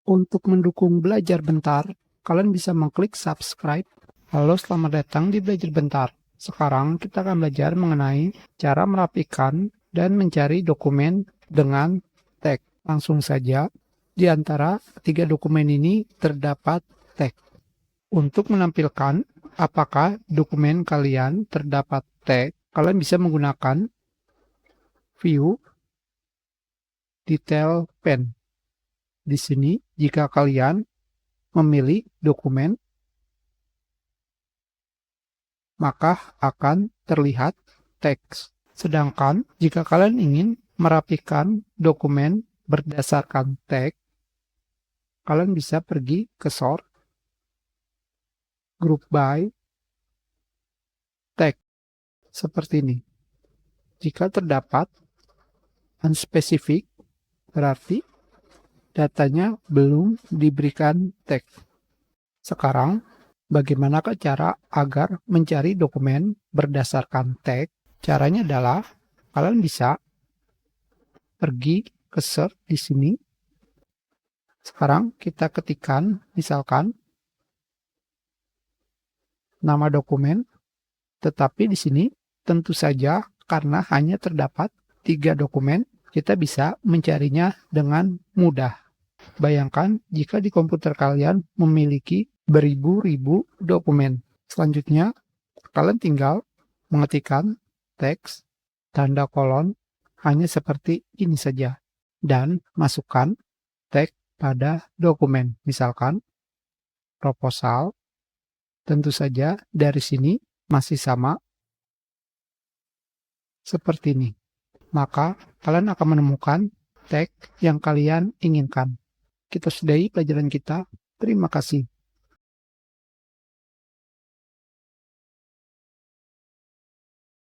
Untuk mendukung Belajar Bentar, kalian bisa mengklik subscribe. Halo, selamat datang di Belajar Bentar. Sekarang kita akan belajar mengenai cara merapikan dan mencari dokumen dengan tag. Langsung saja, di antara ketiga dokumen ini terdapat tag. Untuk menampilkan apakah dokumen kalian terdapat tag, kalian bisa menggunakan View Detail Pane. Di sini, jika kalian memilih dokumen, maka akan terlihat teks. Sedangkan jika kalian ingin merapikan dokumen berdasarkan tag, kalian bisa pergi ke Sort, Group by Tag, seperti ini. Jika terdapat unspecific, berarti datanya belum diberikan tag. Sekarang, bagaimanakah cara agar mencari dokumen berdasarkan tag? Caranya adalah kalian bisa pergi ke search di sini. Sekarang kita ketikkan misalkan nama dokumen, tetapi di sini tentu saja karena hanya terdapat 3 dokumen, kita bisa mencarinya dengan mudah. Bayangkan jika di komputer kalian memiliki beribu-ribu dokumen. Selanjutnya, kalian tinggal mengetikkan teks, tanda kolon, hanya seperti ini saja. Dan masukkan tag pada dokumen. Misalkan, proposal, tentu saja dari sini masih sama, seperti ini. Maka, kalian akan menemukan tag yang kalian inginkan. Kita sudahi pelajaran kita. Terima kasih.